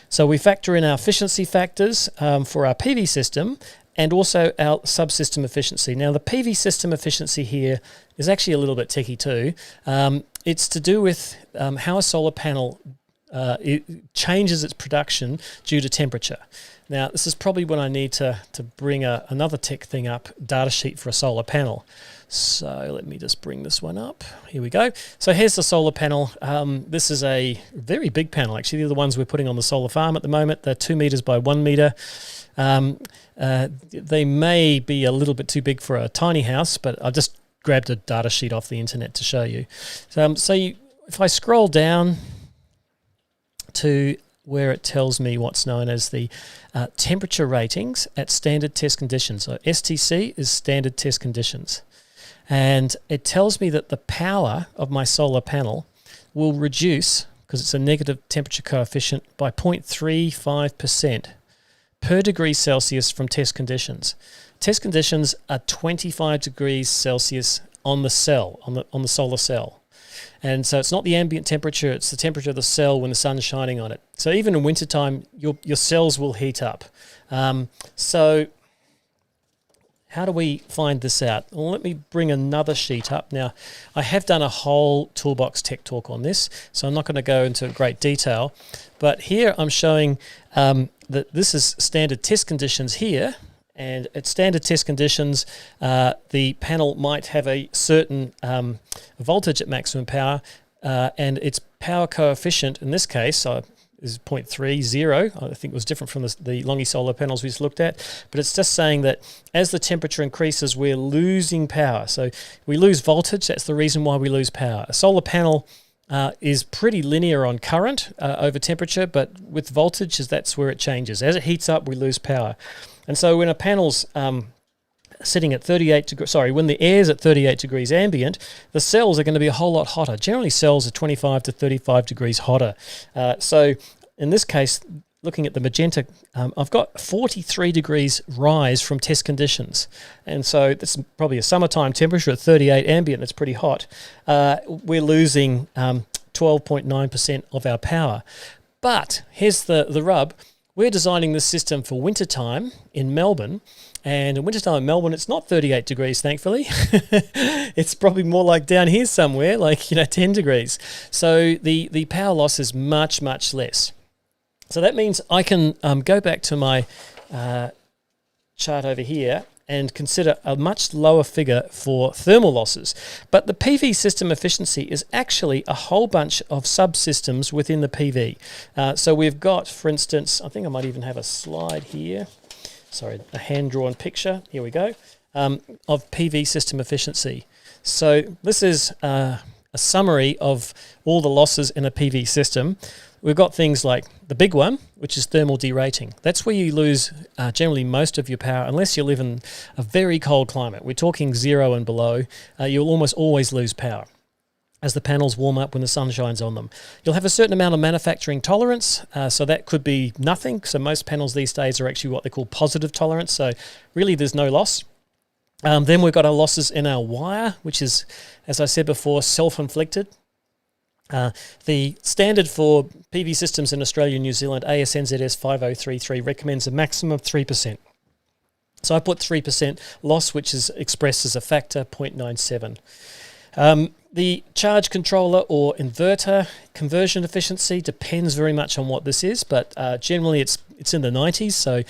A: So we factor in our efficiency factors for our PV system and also our subsystem efficiency. Now, the PV system efficiency here is actually a little bit tricky too. It's to do with how a solar panel it changes its production due to temperature. Now, this is probably when I need to bring another tech thing up, data sheet for a solar panel. So let me just bring this one up. Here we go. So here's the solar panel. This is a very big panel, actually. They're the ones we're putting on the solar farm at the moment. They're 2 meters by 1 meter. They may be a little bit too big for a tiny house, but I just grabbed a data sheet off the internet to show you. If I scroll down to where it tells me what's known as the temperature ratings at standard test conditions. So STC is standard test conditions. And it tells me that the power of my solar panel will reduce, because it's a negative temperature coefficient, by 0.35% per degree Celsius from test conditions. Test conditions are 25 degrees Celsius on the cell, on the solar cell. And so it's not the ambient temperature, it's the temperature of the cell when the sun's shining on it. So even in wintertime, your cells will heat up. So how do we find this out? Well, let me bring another sheet up. Now, I have done a whole Toolbox Tech Talk on this, so I'm not going to go into great detail. But here I'm showing that this is standard test conditions here. And at standard test conditions, the panel might have a certain voltage at maximum power, and its power coefficient in this case is 0.30. I think it was different from the Longi solar panels we just looked at, but it's just saying that as the temperature increases, we're losing power. So we lose voltage. That's the reason why we lose power. A solar panel is pretty linear on current over temperature, but with voltage, that's where it changes. As it heats up, we lose power. And so when a panel's sitting at 38 degrees, when the air's at 38 degrees ambient, the cells are going to be a whole lot hotter. Generally, cells are 25 to 35 degrees hotter. So in this case, looking at the magenta, I've got 43 degrees rise from test conditions. And so this is probably a summertime temperature at 38 ambient. It's pretty hot. We're losing 12.9% of our power. But here's the rub. We're designing this system for wintertime in Melbourne, and in wintertime in Melbourne, it's not 38 degrees, thankfully. It's probably more like down here somewhere, 10 degrees. So the power loss is much, much less. So that means I can go back to my chart over here and consider a much lower figure for thermal losses. But the PV system efficiency is actually a whole bunch of subsystems within the PV. So we've got, for instance, I think I might even have a slide here. Sorry, a hand-drawn picture. Here we go, of PV system efficiency. So this is a summary of all the losses in a PV system, we've got things like the big one, which is thermal derating. That's where you lose generally most of your power, unless you live in a very cold climate. We're talking 0 and below. You'll almost always lose power as the panels warm up when the sun shines on them. You'll have a certain amount of manufacturing tolerance, so that could be nothing. So most panels these days are actually what they call positive tolerance, so really there's no loss. Then we've got our losses in our wire, which is, as I said before, self-inflicted. The standard for PV systems in Australia and New Zealand, AS/NZS 5033, recommends a maximum of 3%. So I put 3% loss, which is expressed as a factor 0.97. The charge controller or inverter conversion efficiency depends very much on what this is, but generally it's in the 90s, so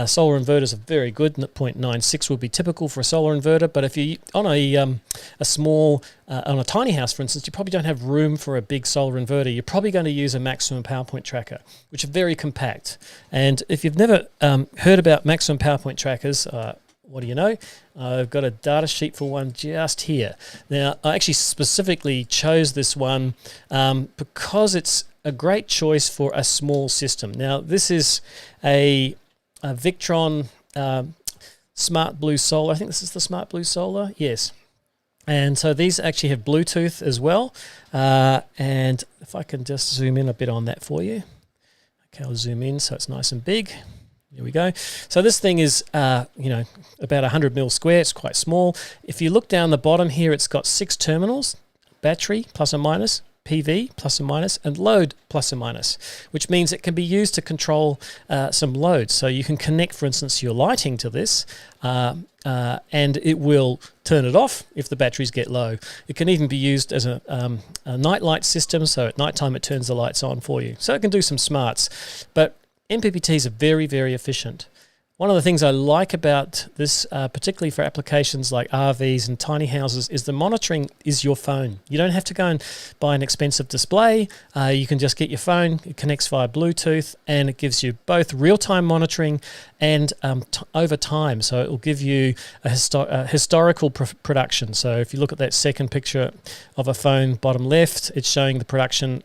A: solar inverters are very good. 0.96 would be typical for a solar inverter, but if you're on on a tiny house, for instance, you probably don't have room for a big solar inverter. You're probably going to use a maximum power point tracker, which are very compact. And if you've never heard about maximum power point trackers, what do you know? I've got a data sheet for one just here. Now, I actually specifically chose this one because it's a great choice for a small system. Now, this is a Victron Smart Blue Solar. I think this is the Smart Blue Solar. Yes. And so these actually have Bluetooth as well. And if I can just zoom in a bit on that for you. Okay, I'll zoom in so it's nice and big. Here we go. So this thing is, about 100 mil square. It's quite small. If you look down the bottom here, it's got 6 terminals, battery, plus or minus, PV, plus or minus, and load, plus or minus, which means it can be used to control some loads. So you can connect, for instance, your lighting to this, and it will turn it off if the batteries get low. It can even be used as a night light system, so at night time it turns the lights on for you. So it can do some smarts, but MPPTs are very, very efficient. One of the things I like about this, particularly for applications like RVs and tiny houses, is the monitoring is your phone. You don't have to go and buy an expensive display. You can just get your phone. It connects via Bluetooth, and it gives you both real-time monitoring and over time. So it will give you a historical production. So if you look at that second picture of a phone, bottom left, it's showing the production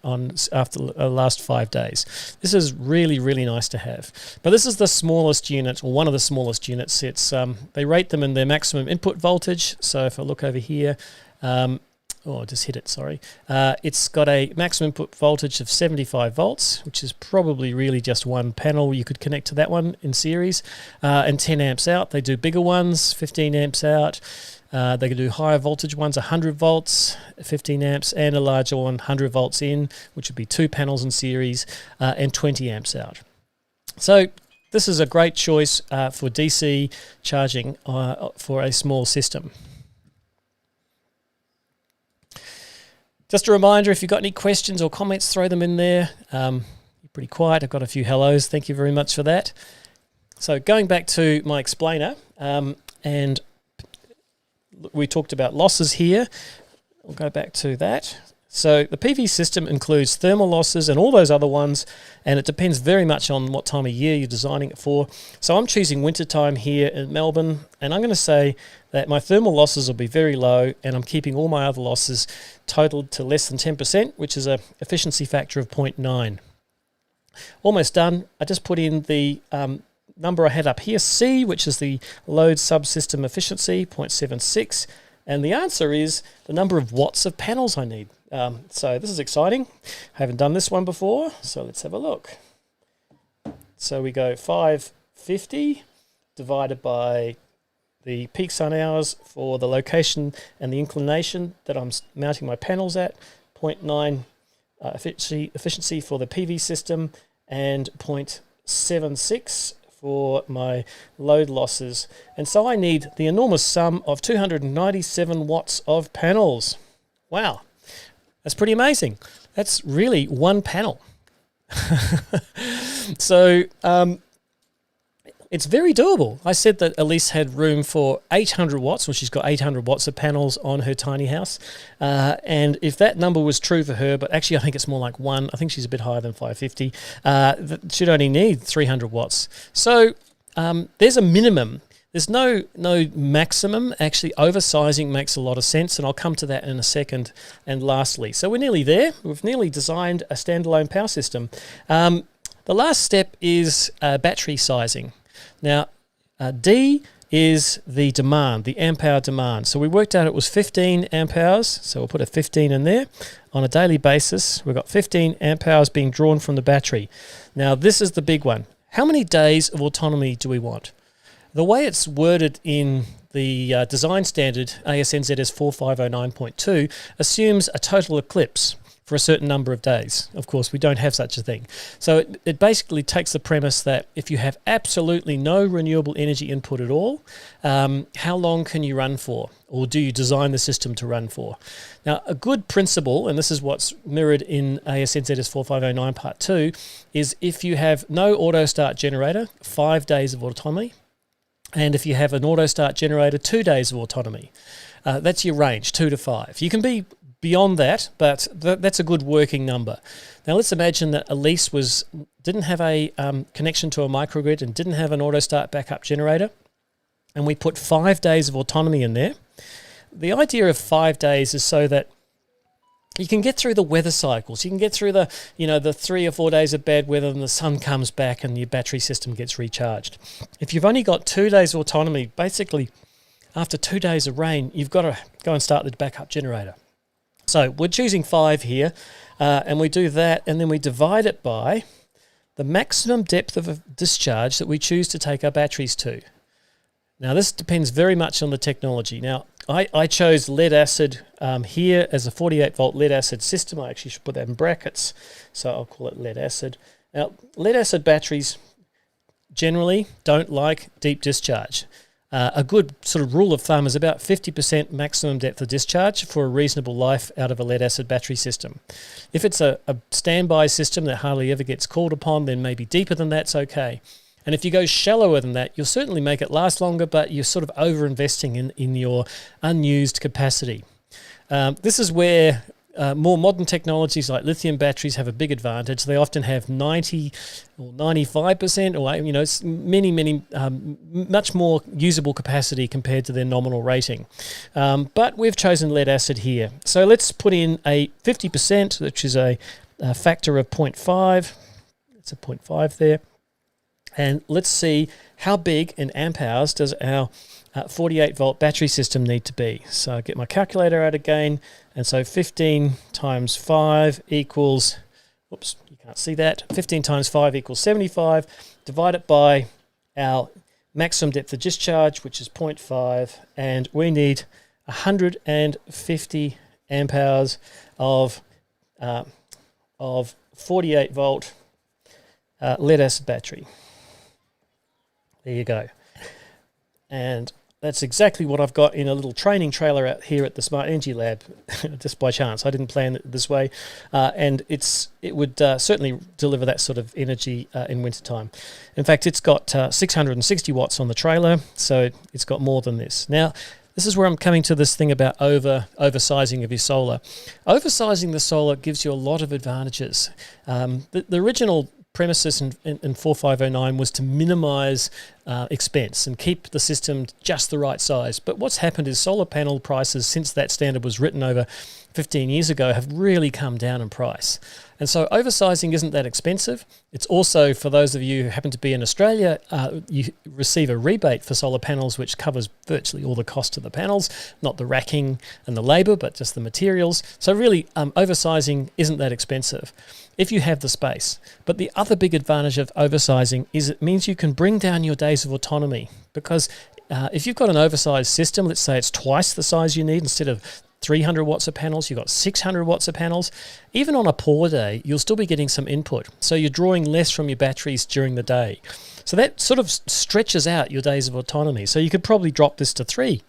A: after the last 5 days. This is really, really nice to have. But this is the smallest unit, or one of the smallest units. It's they rate them in their maximum input voltage. So if I look over here, just hit it, sorry. It's got a maximum input voltage of 75 volts, which is probably really just one panel. You could connect to that one in series, and 10 amps out. They do bigger ones, 15 amps out. They can do higher voltage ones, 100 volts, 15 amps, and a larger one, 100 volts in, which would be 2 panels in series, and 20 amps out. So this is a great choice for DC charging for a small system. Just a reminder, if you've got any questions or comments, throw them in there. You're pretty quiet. I've got a few hellos. Thank you very much for that. So going back to my explainer, and we talked about losses here. We'll go back to that. So the PV system includes thermal losses and all those other ones, and it depends very much on what time of year you're designing it for. So I'm choosing wintertime here in Melbourne, and I'm going to say that my thermal losses will be very low, and I'm keeping all my other losses totaled to less than 10%, which is a efficiency factor of 0.9. Almost done. I just put in the number I had up here, C, which is the load subsystem efficiency, 0.76, and the answer is the number of watts of panels I need. So this is exciting. I haven't done this one before, so let's have a look. So we go 550 divided by the peak sun hours for the location and the inclination that I'm mounting my panels at, 0.9 efficiency for the PV system, and 0.76 for my load losses. And so I need the enormous sum of 297 watts of panels. Wow. That's pretty amazing. That's really one panel. So it's very doable. I said that Elise had room for 800 watts, well, she's got 800 watts of panels on her tiny house. And if that number was true for her, but actually I think it's more like one, I think she's a bit higher than 550, she'd only need 300 watts. So there's a minimum There's no maximum. Actually, oversizing makes a lot of sense, and I'll come to that in a second. And lastly, so we're nearly there. We've nearly designed a standalone power system. The last step is battery sizing. Now, D is the demand, the amp hour demand. So we worked out it was 15 amp hours, so we'll put a 15 in there. On a daily basis, we've got 15 amp hours being drawn from the battery. Now, this is the big one. How many days of autonomy do we want? The way it's worded in the design standard, AS/NZS 4509.2, assumes a total eclipse for a certain number of days. Of course, we don't have such a thing. So it basically takes the premise that if you have absolutely no renewable energy input at all, how long can you run for? Or do you design the system to run for? Now, a good principle, and this is what's mirrored in AS/NZS 4509 Part 2, is if you have no auto start generator, 5 days of autonomy, and if you have an auto start generator, 2 days of autonomy. That's your range, 2 to 5. You can be beyond that, but that's a good working number. Now let's imagine that Elise didn't have a connection to a microgrid and didn't have an auto start backup generator, and we put 5 days of autonomy in there. The idea of 5 days is so that you can get through the weather cycles. You can get through the 3 or 4 days of bad weather, and the sun comes back and your battery system gets recharged. If you've only got 2 days of autonomy, basically after 2 days of rain, you've got to go and start the backup generator. So we're choosing 5 here, and we do that, and then we divide it by the maximum depth of a discharge that we choose to take our batteries to. Now, this depends very much on the technology. Now, I chose lead acid here as a 48-volt lead acid system. I actually should put that in brackets, so I'll call it lead acid. Now, lead acid batteries generally don't like deep discharge. A good sort of rule of thumb is about 50% maximum depth of discharge for a reasonable life out of a lead-acid battery system. If it's a standby system that hardly ever gets called upon, then maybe deeper than that's okay. And if you go shallower than that, you'll certainly make it last longer, but you're sort of over-investing in your unused capacity. This is where more modern technologies like lithium batteries have a big advantage. They often have 90 or 95% or much more usable capacity compared to their nominal rating. But we've chosen lead acid here. So let's put in a 50%, which is a factor of 0.5. It's a 0.5 there. And let's see how big in amp hours does our 48-volt battery system need to be. So I get my calculator out again, and so 15 times 5 equals, whoops, you can't see that, 15 times 5 equals 75, divide it by our maximum depth of discharge, which is 0.5, and we need 150 amp hours of 48-volt lead-acid battery. There you go. And that's exactly what I've got in a little training trailer out here at the Smart Energy Lab, just by chance. I didn't plan it this way. And it would certainly deliver that sort of energy in wintertime. In fact, it's got 660 watts on the trailer, so it's got more than this. Now, this is where I'm coming to this thing about oversizing of your solar. Oversizing the solar gives you a lot of advantages. The original premises in 4509 was to minimize expense and keep the system just the right size. But what's happened is solar panel prices, since that standard was written over 15 years ago, have really come down in price. And so oversizing isn't that expensive. It's also, for those of you who happen to be in Australia, you receive a rebate for solar panels which covers virtually all the cost of the panels, not the racking and the labour, but just the materials. So really, oversizing isn't that expensive if you have the space. But the other big advantage of oversizing is it means you can bring down your days of autonomy, because if you've got an oversized system, let's say it's twice the size you need, instead of 300 watts of panels, you've got 600 watts of panels. Even on a poor day, you'll still be getting some input. So you're drawing less from your batteries during the day. So that sort of stretches out your days of autonomy. So you could probably drop this to 3.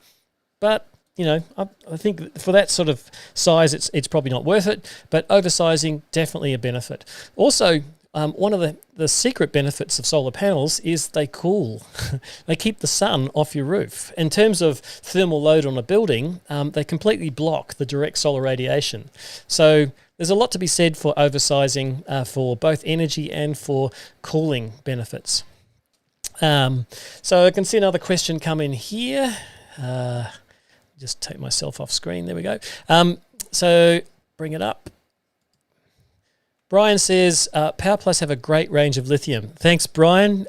A: But, you know, I think for that sort of size, it's probably not worth it. But oversizing, definitely a benefit. Also, one of the secret benefits of solar panels is they cool. They keep the sun off your roof. In terms of thermal load on a building, they completely block the direct solar radiation. So there's a lot to be said for oversizing for both energy and for cooling benefits. So I can see another question come in here. Just take myself off screen. There we go. So bring it up. Brian says, Power Plus have a great range of lithium. Thanks, Brian.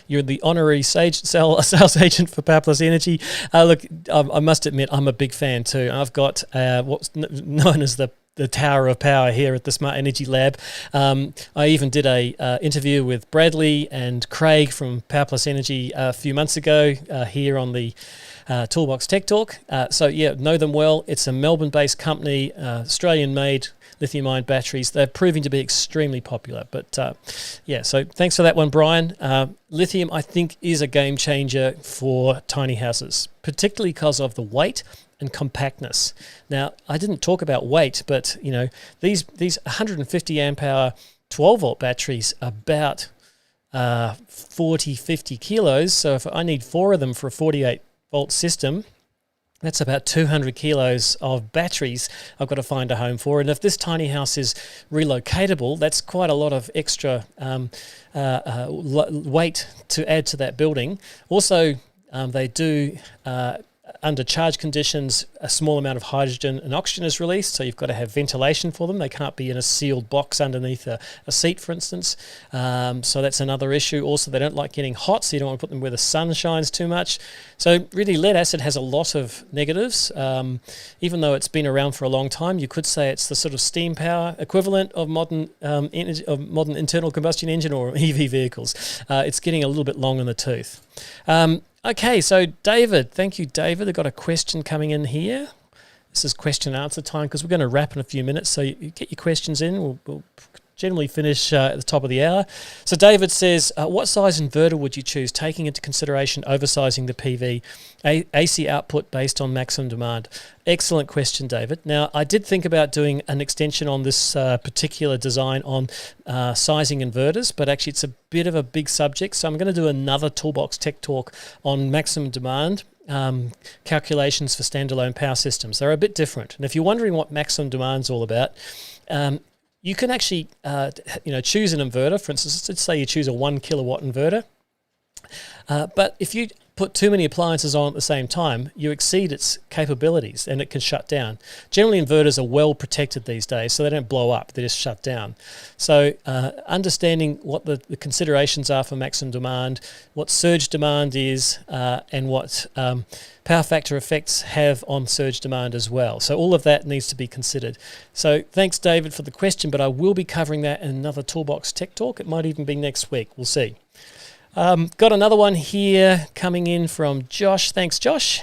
A: You're the honorary sales agent for Power Plus Energy. Look, I must admit, I'm a big fan too. I've got what's known as the Tower of Power here at the Smart Energy Lab. I even did a interview with Bradley and Craig from Power Plus Energy a few months ago here on the Toolbox Tech Talk. So yeah, know them well. It's a Melbourne-based company, Australian-made lithium-ion batteries. They're proving to be extremely popular. But yeah, so thanks for that one, Brian. Lithium, I think, is a game changer for tiny houses, particularly because of the weight and compactness. Now, I didn't talk about weight, but you know, these 150 amp hour 12 volt batteries are about 40, 50 kilos. So if I need 4 of them for a 48 volt system, that's about 200 kilos of batteries I've got to find a home for. And if this tiny house is relocatable, that's quite a lot of extra weight to add to that building. Also, they do, under charge conditions, a small amount of hydrogen and oxygen is released, so you've got to have ventilation for them. They can't be in a sealed box underneath a seat, for instance. So that's another issue. Also, they don't like getting hot, so you don't want to put them where the sun shines too much. So really, lead acid has a lot of negatives. Even though it's been around for a long time, you could say it's the sort of steam power equivalent of modern energy, of modern internal combustion engine or EV vehicles. It's getting a little bit long in the tooth. Okay, so David, thank you, David. I've got a question coming in here. This is question and answer time because we're going to wrap in a few minutes. So you get your questions in. We'll generally finish at the top of the hour. So David says, what size inverter would you choose, taking into consideration oversizing the PV AC output based on maximum demand? Excellent question, David. Now, I did think about doing an extension on this particular design on sizing inverters, but actually it's a bit of a big subject. So I'm going to do another Toolbox Tech Talk on maximum demand calculations for standalone power systems. They're a bit different. And if you're wondering what maximum demand is all about, you can actually choose an inverter. For instance, let's say you choose a 1 kilowatt inverter. But if you put too many appliances on at the same time, you exceed its capabilities and it can shut down. Generally, inverters are well protected these days, so they don't blow up, they just shut down. So understanding what the considerations are for maximum demand, what surge demand is, and what power factor effects have on surge demand as well. So all of that needs to be considered. So thanks, David, for the question, but I will be covering that in another Toolbox Tech Talk. It might even be next week. We'll see. Got another one here coming in from Josh. Thanks, Josh.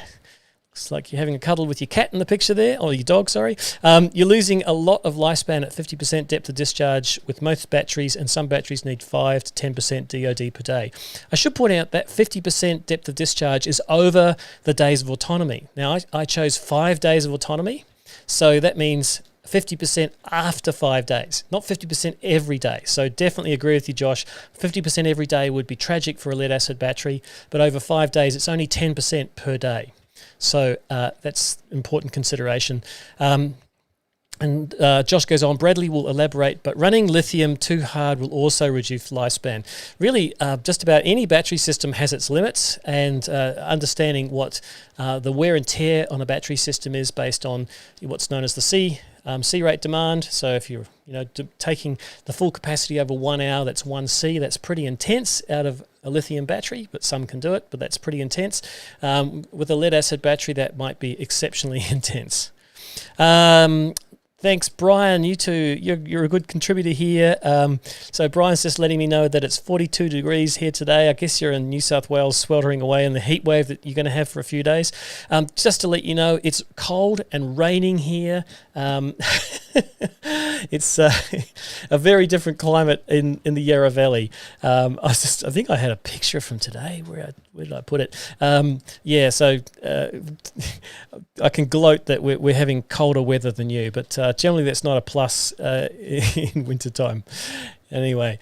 A: Looks like you're having a cuddle with your cat in the picture there, or your dog, sorry. You're losing a lot of lifespan at 50% depth of discharge with most batteries, and some batteries need 5 to 10% DOD per day. I should point out that 50% depth of discharge is over the days of autonomy. Now, I chose 5 days of autonomy, so that means 50% after 5 days, not 50% every day. So definitely agree with you, Josh. 50% every day would be tragic for a lead acid battery, but over 5 days, it's only 10% per day. So that's important consideration. And Josh goes on, Bradley will elaborate, but running lithium too hard will also reduce lifespan. Really, just about any battery system has its limits, and understanding what the wear and tear on a battery system is based on what's known as the C rate demand. So if you're taking the full capacity over 1 hour, that's 1C. That's pretty intense out of a lithium battery, but some can do it, but that's pretty intense. With a lead acid battery, that might be exceptionally intense. Thanks, Brian. You too. You're a good contributor here. So Brian's just letting me know that it's 42 degrees here today. I guess you're in New South Wales sweltering away in the heat wave that you're going to have for a few days. Just to let you know, it's cold and raining here. It's a very different climate in the Yarra Valley. I think I had a picture from today. Where did I put it? So I can gloat that we're having colder weather than you, but generally that's not a plus in wintertime. Anyway,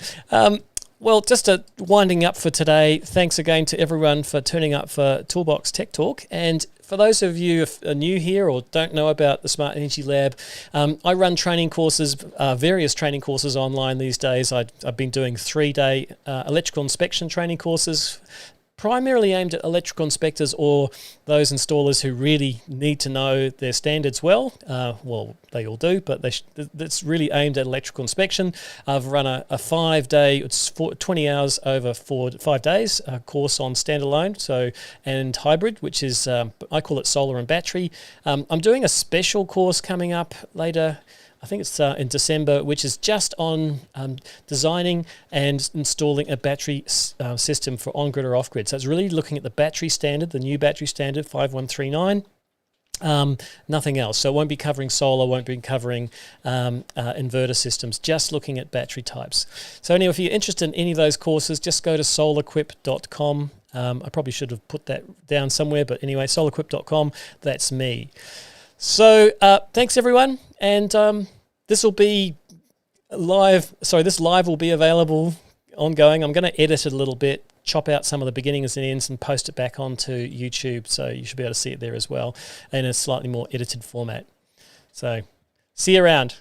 A: Well, just winding up for today, thanks again to everyone for tuning up for Toolbox Tech Talk. And for those of you who are new here or don't know about the Smart Energy Lab, I run training courses, various training courses online these days. I've been doing 3-day electrical inspection training courses, primarily aimed at electrical inspectors or those installers who really need to know their standards well. Well, they all do, but it's really aimed at electrical inspection. I've run a 5-day, it's 20 hours over 5 days, a course on standalone and hybrid, which is, I call it solar and battery. I'm doing a special course coming up later, I think it's in December, which is just on designing and installing a battery system for on-grid or off-grid. So it's really looking at the battery standard, the new battery standard 5139. Nothing else. So it won't be covering solar, won't be covering inverter systems, just looking at battery types. So anyway, if you're interested in any of those courses, just go to solarquip.com. I probably should have put that down somewhere, but anyway, solarquip.com, that's me. So thanks everyone, and this will be live. Sorry, this live will be available ongoing. I'm going to edit it a little bit, chop out some of the beginnings and ends and post it back onto YouTube, so you should be able to see it there as well in a slightly more edited format. So see you around.